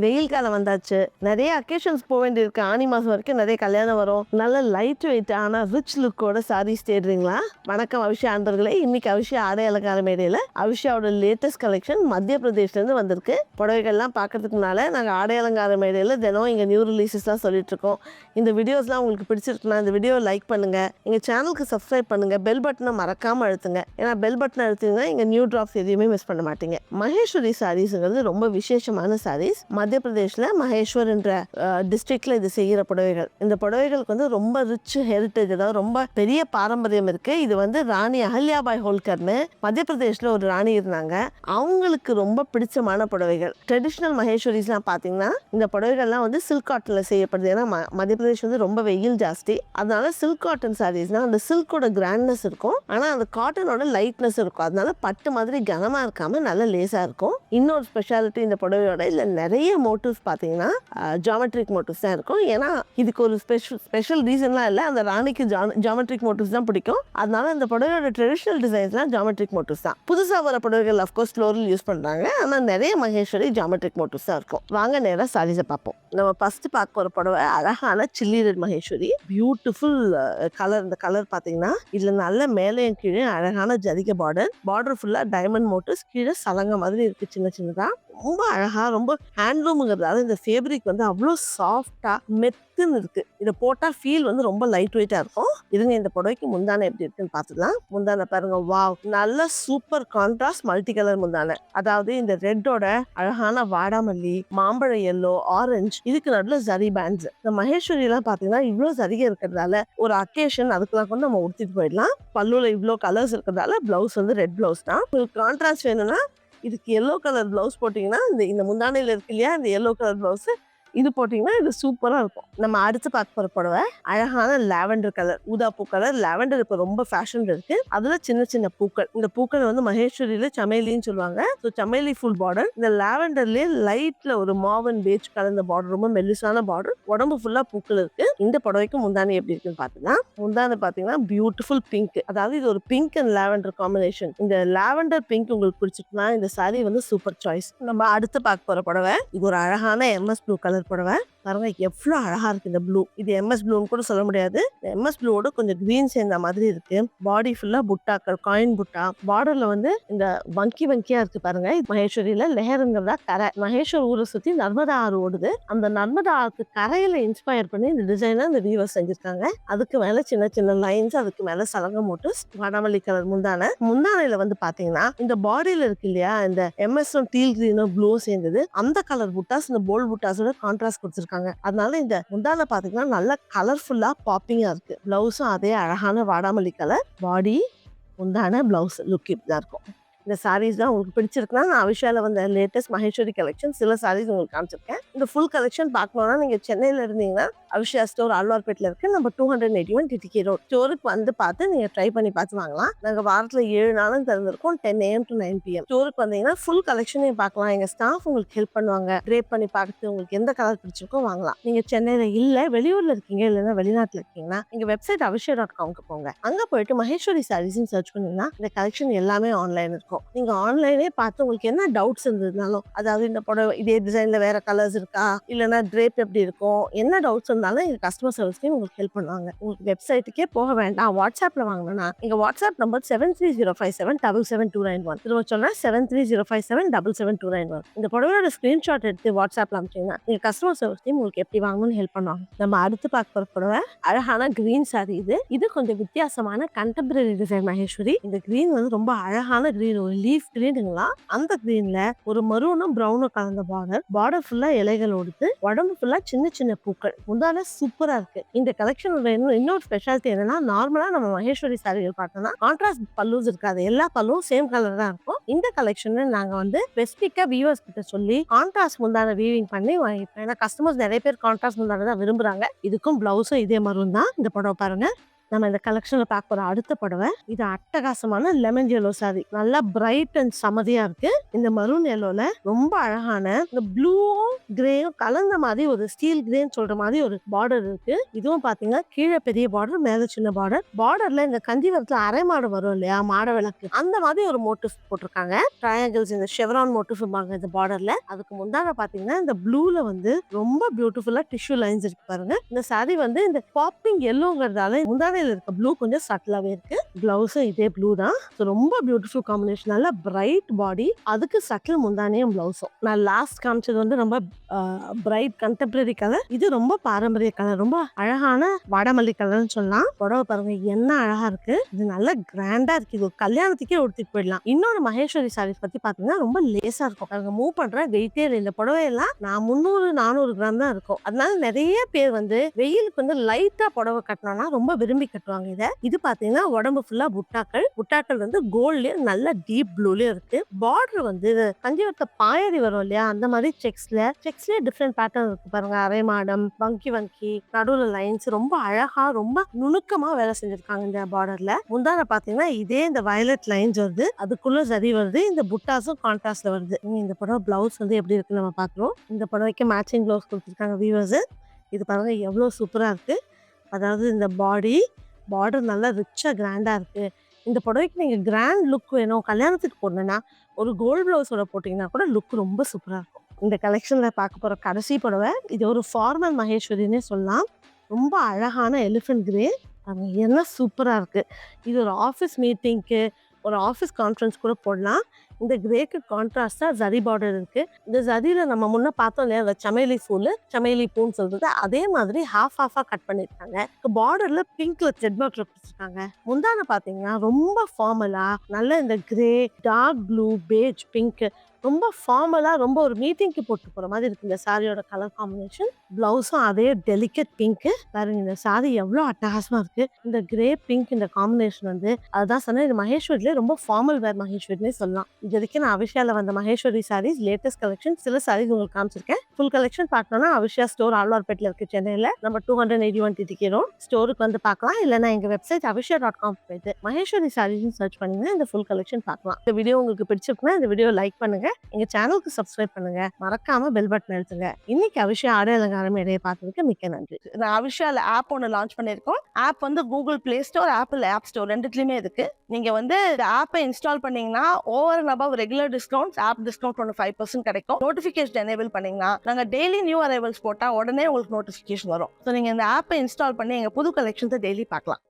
வெயில் காலம் வந்தாச்சு, நிறைய அக்கேஷன்ஸ் போக வேண்டியிருக்கு. ஆனி மாதம் வரைக்கும் நிறைய கல்யாணம் வரும். நல்ல லைட் வெயிட் ஆனால் ரிச் லுக்கோட சாரீஸ் தேடுறீங்களா? வணக்கம் அவிஷா அன்பர்களே. இன்னைக்கு அவிஷா ஆடை அலங்கார மேடையில் அவிஷாவோட லேட்டஸ்ட் கலெக்ஷன் மத்திய பிரதேஷ்லேருந்து வந்திருக்கு. புடவைகள்லாம் பார்க்கறதுக்கு முன்னால் நாங்கள் ஆடை அலங்கார மேடையில் தினம் இங்கே நியூ ரிலீசஸ்லாம் சொல்லிட்டு இருக்கோம். இந்த வீடியோஸ்லாம் உங்களுக்கு பிடிச்சிருக்குன்னா இந்த வீடியோ லைக் பண்ணுங்கள், எங்கள் சேனலுக்கு சப்ஸ்கிரைப் பண்ணுங்கள், பெல் பட்டனை மறக்காமல் அழுத்துங்க. ஏன்னா பெல் பட்டனை அழுத்திங்கன்னா எங்கள் நியூ ட்ராப்ஸ் எதையுமே மிஸ் பண்ண மாட்டீங்க. மகேஸ்வரி சாரீஸுங்கிறது ரொம்ப விசேஷமான சாரீஸ். மத்திய பிரதேஷ்ல மகேஸ்வர் என்ற டிஸ்ட்ரிக்ட்ல இது செய்கிற புடவைகள். இந்த புடவைகளுக்கு வந்து ரொம்ப ரிச் ஹெரிட்டேஜ், அதாவது ரொம்ப பெரிய பாரம்பரியம் இருக்கு. இது வந்து ராணி அஹல்யாபாய் ஹோல்கர்னு மத்திய பிரதேஷ்ல ஒரு ராணி இருந்தாங்க. அவங்களுக்கு ரொம்ப பிடிச்சமான புடவைகள். ட்ரெடிஷ்னல் மகேஸ்வரிஸ்லாம் பார்த்தீங்கன்னா இந்த புடவைகள்லாம் வந்து சில்க் காட்டன்ல செய்யப்படுது. ஏன்னா மத்திய பிரதேஷ் வந்து ரொம்ப வெயில் ஜாஸ்தி, அதனால சில்க் காட்டன் சாரீஸ்னா அந்த சில்கோட கிராண்ட்னஸ் இருக்கும், ஆனால் அந்த காட்டனோட லைட்னஸ் இருக்கும். அதனால பட்டு மாதிரி கனமா இருக்காம நல்ல லேசா இருக்கும். இன்னொரு ஸ்பெஷாலிட்டி இந்த புடவையோட இல்ல நிறைய மோட்டிவ்ஸ் பார்த்தீங்கன்னா ஜாமெட்ரிக் மோட்டிவ்ஸ் தான் இருக்கும். ஏன்னா இதுக்கு ஒரு ஸ்பெஷல் ரீசன்லாம் இல்லை, அந்த ராணிக்கு ஜாமெட்ரிக் மோட்டிவ்ஸ் தான் பிடிக்கும். அதனால இந்த புடவையோட ட்ரெடிஷனல் டிசைன்ஸ்லாம் ஜாமெட்ரிக் மோட்டிவ்ஸ் தான். புதுசாக வர புடவைகள் அஃப்கோர்ஸ் ஃப்ளோரல் யூஸ் பண்ணுறாங்க, ஆனால் நிறைய மகேஸ்வரி ஜாமெட்ரிக் மோட்டிவ்ஸ் தான் இருக்கும். வாங்க நேராக சாரீஸை பார்ப்போம். நம்ம ஃபர்ஸ்ட் பார்க்க போகிற புடவை அழகான chilli red Maheswari. Beautiful colour. இந்த கலர் பார்த்தீங்கன்னா இதில் நல்ல மேலேயும் கீழே அழகான ஜரிகை பார்டர் ஃபுல்லாக டைமண்ட் மோட்டிவ்ஸ், கீழே சலங்க மாதிரி இருக்குது சின்ன சின்னதாக. ரொம்ப அழகா, ரொம்ப ஹேண்ட்லூமுங்கிறதால இந்த ஃபேப்ரிக் வந்து அவ்வளோ சாஃப்டா மெத்துன்னு இருக்கு. இதை போட்டா ஃபீல் வந்து ரொம்ப லைட் வெயிட்டா இருக்கும். இதுங்க இந்த புடவைக்கு முந்தானை எப்படி இருக்குன்னு பார்த்துக்கலாம். முந்தானை பாருங்க, வாவ், நல்ல சூப்பர் கான்ட்ராஸ்ட் மல்டி கலர் முந்தானை. அதாவது இந்த ரெட்டோட அழகான வாடாமல்லி, மாம்பழ எல்லோ, ஆரஞ்சு, இதுக்கு நடுவில் ஜரி பேண்ட்ஸ். இந்த மகேஸ்வரி எல்லாம் பாத்தீங்கன்னா இவ்வளோ ஜரிகை இருக்கிறதால ஒரு அக்கேஷன் அதுக்கெல்லாம் கூட நம்ம உடுத்திட்டு போயிடலாம். பல்லுல இவ்வளோ கலர்ஸ் இருக்கிறதால பிளவுஸ் வந்து ரெட் பிளவுஸ் தான். உங்களுக்கு கான்ட்ராஸ்ட் வேணும்னா இதுக்கு எல்லோ கலர் பிளவுஸ் போட்டிங்கன்னா இந்த முந்தானையில் இருக்கு இல்லையா, இந்த எல்லோ கலர் பிளவுஸ் இது போட்டிங்கன்னா இது சூப்பராக இருக்கும். நம்ம அடுத்து பார்க்க போகிற புடவை அழகான லாவெண்டர் கலர், ஊதாப்பூ கலர். லாவெண்டர் இப்போ ரொம்ப ஃபேஷன் இருக்கு. அதில் சின்ன சின்ன பூக்கள். இந்த பூக்கள் வந்து மகேஸ்வரியில சமேலின்னு சொல்லுவாங்க. ஸோ சமேலி ஃபுல் பார்டர். இந்த லாவெண்டர்லேயே லைட்ல ஒரு மாவன் பேஜ் கலந்த பார்டர், ரொம்ப மெல்லிசான பார்டர், உடம்பு ஃபுல்லாக பூக்கள் இருக்கு. இந்த புடவைக்கு முந்தானி எப்படி இருக்குன்னு பார்த்தீங்கன்னா, முந்தானை பார்த்தீங்கன்னா பியூட்டிஃபுல் பிங்க். அதாவது இது ஒரு பிங்க் அண்ட் லாவெண்டர் காம்பினேஷன். இந்த லாவெண்டர் பிங்க் உங்களுக்கு பிடிச்சிருக்குன்னா இந்த சாரீ வந்து சூப்பர் சாய்ஸ். நம்ம அடுத்து பார்க்க போகிற புடவை இது ஒரு அழகான எம்எஸ் ப்ளூ கலர் புடவை. பாருங்க எவ்வளோ அழகா இருக்கு இந்த ப்ளூ. இது எம்எஸ் ப்ளூன்னு கூட சொல்ல முடியாது, எம்எஸ் ப்ளூவோட கொஞ்சம் கிரீன் சேர்ந்த மாதிரி இருக்கு. பாடி ஃபுல்லா புட்டாக்கள், காயின் புட்டா. பார்டர்ல வந்து இந்த வங்கியா இருக்கு பாருங்க. மகேஸ்வரியில லெஹருங்கிறதா கரை. மகேஸ்வர் ஊரை சுத்தி நர்மதா ஆறு ஓடுது. அந்த நர்மதா ஆறுக்கு கரையில இன்ஸ்பயர் பண்ணி இந்த டிசைனை இந்த வீவர்ஸ் செஞ்சிருக்காங்க. அதுக்கு மேல சின்ன சின்ன லைன்ஸ், அதுக்கு மேல சலங்க மோட்டிவ்ஸ், வடமல்லி கலர் முந்தானையில வந்து பாத்தீங்கன்னா இந்த பாடியில இருக்கு இல்லையா, இந்த எம்எஸ் டீல் கிரீனும் ப்ளூ சேர்ந்தது, அந்த கலர் புட்டாஸ் இந்த போல்ட் புட்டாஸோட கான்ட்ராஸ்ட் கொடுத்துருக்காங்க. அதனால இந்த முந்தானை பாத்தீங்கன்னா நல்ல கலர்ஃபுல்லா பாப்பிங்கா இருக்கு. பிளவுஸும் அதே அழகான வாடாமல்லி கலர். பாடி, முந்தானை, பிளவுஸ் லுக் இப்படிதான் இருக்கும். இந்த சாரீஸ் தான் உங்களுக்கு பிடிச்சிருக்குன்னா நான் அவிஷால வந்த லேட்டஸ்ட் மகேஸ்வரி கலெக்ஷன் சில சாரீஸ் உங்களுக்கு காமிச்சிருக்கேன். இந்த ஃபுல் கலெக்ஷன் பார்க்கணும்னா நீங்க சென்னையில இருந்தீங்கன்னா அவிஷா ஸ்டோர் ஆழ்வார்பேட்டில் இருக்கு. நம்ம 281 டிடிகே ரோட் ஸ்டோருக்கு வந்து பார்த்து நீங்க ட்ரை பண்ணி பார்த்து வாங்கலாம். நாங்க வாரத்துல 7 நாளும் திறந்திருக்கோம், 10 AM to 9 PM. ஸ்டோருக்கு வந்தீங்கன்னா ஃபுல் கலெக்ஷனையும் பார்க்கலாம். எங்க ஸ்டாஃப் உங்களுக்கு ஹெல்ப் பண்ணுவாங்க. ட்ரேப் பண்ணி பார்த்து உங்களுக்கு எந்த கலர் பிடிச்சிருக்கோ வாங்கலாம். நீங்க சென்னையில இல்ல வெளியூர்ல இருக்கீங்க, இல்லைன்னா வெளிநாட்டுல இருக்கீங்கன்னா எங்க வெப்சைட் avishya.comக்கு போங்க. அங்க போயிட்டு மகேஸ்வரி சாரீஸ் சர்ச் பண்ணீங்கன்னா இந்த கலெக்ஷன் எல்லாமே ஆன்லைன் இருக்கும். நீங்க ஆன்லைனே பார்த்து உங்களுக்கு என்ன டவுட்ஸ் இருந்ததுனாலும், அதாவது இந்த புடவை இதே டிசைன்ல வேற கலர்ஸ் இருக்கா, இல்லைன்னா ட்ரேப் எப்படி இருக்கும், என்ன டவுட்ஸ் இருந்தாலும் எங்க கஸ்டமர் சர்வீஸ்லயும் உங்களுக்கு ஹெல்ப் பண்ணுவாங்க. உங்களுக்கு வெப்சைட்டுக்கே போக வேண்டாம், வாட்ஸ்அப்ல வாங்கணும்னா எங்க வாட்ஸ்அப் நம்பர் 7305777291. திரும்ப சொன்னா 7305777291. இந்த புடவையோட ஸ்கிரீன்ஷாட் எடுத்து வாட்ஸ்அப்ல அனுப்பிச்சீங்கன்னா எங்க கஸ்டமர் சர்வீஸ் டீம் உங்களுக்கு எப்படி வாங்கணும்னு ஹெல்ப் பண்ணுவாங்க. நம்ம அடுத்து பார்க்க போற புடவை அழகான கிரீன் சாரி. இது கொஞ்சம் வித்தியாசமான கண்டெம்பரரி டிசைன் மகேஸ்வரி. இந்த கிரீன் வந்து ரொம்ப அழகான கிரீன், ஒரு லீஃப் கிரீனுங்களா. அந்த கிரீன்ல ஒரு மரூனும் பிரவுனும் கலந்த பார்டர் ஃபுல்லா இலைகள் ஓடுது, உடம்பு ஃபுல்லா சின்ன சின்ன பூக்கள். முந்தான சூப்பரா இருக்கு. இந்த கலெக்ஷனோட இன்னொரு ஸ்பெஷாலிட்டி என்னன்னா, நார்மலா நம்ம மகேஸ்வரி சாரிகள் பார்த்தோம்னா கான்ட்ராஸ்ட் பல்லூஸ் இருக்காது, எல்லா பல்லும் சேம் கலர் தான் இருக்கும். இந்த கலெக்ஷன் நாங்க வந்து ஸ்பெசிபிக்கா வியூவர்ஸ் கிட்ட சொல்லி கான்ட்ராஸ்ட் முந்தான வீவிங் பண்ணி வாங்கிப்போம். ஏன்னா கஸ்டமர்ஸ் நிறைய பேர் கான்ட்ராஸ்ட் முந்தான தான் விரும்புறாங்க. இதுக்கும் பிளவுஸும் இதே மரூன் தான். இந்த புடவை பாருங்க நம்ம இந்த கலெக்ஷன்ல பார்க்க போற அடுத்த புடவை, இது அட்டகாசமான லெமன் yellow saree. நல்லா பிரைட் அண்ட் சமதியா இருக்கு. இந்த மரூன் yellowல ரொம்ப அழகான இந்த ப்ளூவும் கிரேயும் கலந்த மாதிரி ஒரு ஸ்டீல் கிரேன்னு சொல்ற மாதிரி ஒரு பார்டர் இருக்கு. இதுவும் பாத்தீங்கன்னா கீழே பெரிய பார்டர், மேல சின்ன பார்டர். பார்டர்ல இந்த கஞ்சிவரத்துல அரை மாடு வரும் இல்லையா, மாட விளக்கு, அந்த மாதிரி ஒரு மோட்டிவ் போட்டிருக்காங்க. ட்ரையாங்கிள்ஸ், இந்த ஷெவரான் மோட்டிவ் இந்த பார்டர்ல. அதுக்கு முந்தான பாத்தீங்கன்னா இந்த ப்ளூல வந்து ரொம்ப பியூட்டிஃபுல்லா டிஷ்யூ லைன்ஸ் இருக்கு பாருங்க. இந்த saree வந்து இந்த பாப்பிங் எல்லோங்கிறதால முந்தானையில இருக்க ப்ளூ கொஞ்சம் சட்டிலாவே இருக்கு. பிளவுஸும் இதே ப்ளூ தான். ரொம்ப பியூட்டிஃபுல் காம்பினேஷன். நல்ல பிரைட் பாடி, அதுக்கு சட்டில் முந்தானையும் பிளவுஸும். நான் லாஸ்ட் காமிச்சது வந்து ரொம்ப பிரைட் கண்டெம்பரரி கலர். இது ரொம்ப பாரம்பரிய கலர், ரொம்ப அழகான வாடாமல்லி கலர்னு சொல்லலாம். புடவை பாருங்க என்ன அழகா இருக்கு. இது நல்ல கிராண்டா இருக்கு. இது கல்யாணத்துக்கே உடுத்திட்டு போயிடலாம். இன்னொரு மகேஸ்வரி சாரீஸ் பத்தி பாத்தீங்கன்னா ரொம்ப லேசா இருக்கும். அவங்க மூவ் பண்ற வெயிட்டே இல்லை. இந்த புடவையெல்லாம் நான் 300-400 கிராம் தான் இருக்கும். அதனால நிறைய பேர் வந்து வெயிலுக்கு வந்து லைட்டா புடவை கட்டணும்னா ரொம்ப விரும்பி கட்டுவாங்க. இது பாத்தீங்கன்னா உடம்பு ஃபுல்லா புட்டாக்கள் வந்து கோல்ட்லயே நல்ல டீப் ப்ளூலயும் இருக்கு. பார்டர் வந்து கஞ்சிவரத்தை பாயடி வரும் இல்லையா, அந்த மாதிரி செக்ஸ்ல டிஃப்ரெண்ட் பேட்டர்ன் இருக்கு பாருங்க. அரை மாடம், வங்கி நடுவுல லைன்ஸ், ரொம்ப அழகா ரொம்ப நுணுக்கமா வேலை செஞ்சிருக்காங்க இந்த பார்டர்ல. முந்தான பாத்தீங்கன்னா இதே இந்த வயலட் லைன்ஸ் வருது, அதுக்குள்ள சரி வருது. இந்த புட்டாஸும் கான்ட்ராஸ்ட்ல வருது. இந்த புடவை பிளவுஸ் வந்து எப்படி இருக்கு நம்ம பாக்குறோம். இந்த புடவைக்கு மேட்சிங் பிளவுஸ் கொடுத்துருக்காங்க வியூவர்ஸ். இது பாருங்க எவ்வளவு சூப்பரா இருக்கு. அதாவது இந்த பார்டர் நல்லா ரிச்சா கிராண்டா இருக்கு. இந்த புடவைக்கு நீங்க கிராண்ட் லுக் வேணும், கல்யாணத்துக்கு போடணும்னா ஒரு கோல்ட் பிளவுஸோட போட்டீங்கன்னா கூட லுக் ரொம்ப சூப்பரா இருக்கும். இந்த கலெக்ஷன்ல பார்க்க போற கடைசி புடவை, இது ஒரு ஃபார்மல் மகேஸ்வரினே சொல்லலாம். ரொம்ப அழகான எலிஃபென்ட் கிரே, என்ன சூப்பரா இருக்கு. இது ஒரு ஆஃபீஸ் மீட்டிங்க்கு, ஒரு ஆஃபீஸ் கான்ஃபரன்ஸ் கூட போடலாம். இந்த கிரேக்கு கான்ட்ராஸ்டா ஜரி பார்டர் இருக்கு. இந்த ஜரியில நம்ம முன்ன பார்த்தோம் இல்லையா, அந்த சமேலி பூன்னு சொல்றது, அதே மாதிரி ஹாஃபா கட் பண்ணிருக்காங்க. பார்டர்ல பிங்க்ல த்ரெட் ஒர்க் கொடுத்துருக்காங்க. முந்தான பாத்தீங்கன்னா ரொம்ப ஃபார்மலா நல்ல இந்த grey, dark blue, beige, pink, ரொம்ப ஃபார்மலா ரொம்ப ஒரு மீட்டிங்க்கு போட்டு போற மாதிரி இருக்கு இந்த சாரியோட கலர் காம்பினேஷன். பிளவுஸும் அதே டெலிகேட் பிங்க். பாருங்க இந்த சாரி எவ்வளவு அட்டகாசமா இருக்கு. இந்த கிரே பிங்க் இந்த காம்பினேஷன் வந்து அதுதான் சொன்னேன், இது மகேஸ்வரியிலே ரொம்ப ஃபார்மல் வேர் மகேஸ்வரினே சொல்லலாம். இது வரைக்கும் நான் அவிஷால வந்த மகேஸ்வரி சாரீஸ் லேட்டஸ்ட் கலெக்ஷன் சில சாரீஸ் உங்களுக்கு காமிச்சிருக்கேன். ஃபுல் கலெக்ஷன் பார்க்கணும்னா அவிஷா ஸ்டோர் ஆழ்வார்பேட்டில் இருக்கு, சென்னையில. நம்ம 281 TTK ரோட் ஸ்டோருக்கு வந்து பார்க்கலாம். இல்லைன்னா எங்க வெப்சைட் avisha.com போயிட்டு மகேஸ்வரி சாரீஸ் சர்ச் பண்ணீங்கன்னா இந்த ஃபுல் கலெக்ஷன் பார்க்கலாம். இந்த வீடியோ உங்களுக்கு பிடிச்சிருக்குன்னா இந்த வீடியோ லைக் பண்ணுங்க, எங்க சேனலுக்கு சப்ஸ்கிரைப் பண்ணுங்க, மறக்காம பெல் பட்டன் அழுத்துங்க. இன்னைக்கு அவிஷா ஆடை அலங்காரம் இடையே பார்த்ததுக்கு மிக்க நன்றி. நான் அவிஷால ஆப் ஒன்று லான்ச் பண்ணியிருக்கோம். ஆப் வந்து Google Play Store, Apple App Store ரெண்டுத்துலயுமே இருக்கு. நீங்க வந்து இந்த ஆப்பை இன்ஸ்டால் பண்ணீங்கன்னா over and above regular discounts, app discount 5% கிடைக்கும். நோட்டிஃபிகேஷன் எனேபிள் பண்ணீங்கன்னா நாங்க டெய்லி நியூ அரைவல்ஸ் போட்டா உடனே உங்களுக்கு நோட்டிஃபிகேஷன் வரும். ஸோ நீங்க இந்த ஆப்பை இன்ஸ்டால் பண்ணி எங்க புது கலெக்ஷன்ஸை டெய்லி பார்க்கலாம்.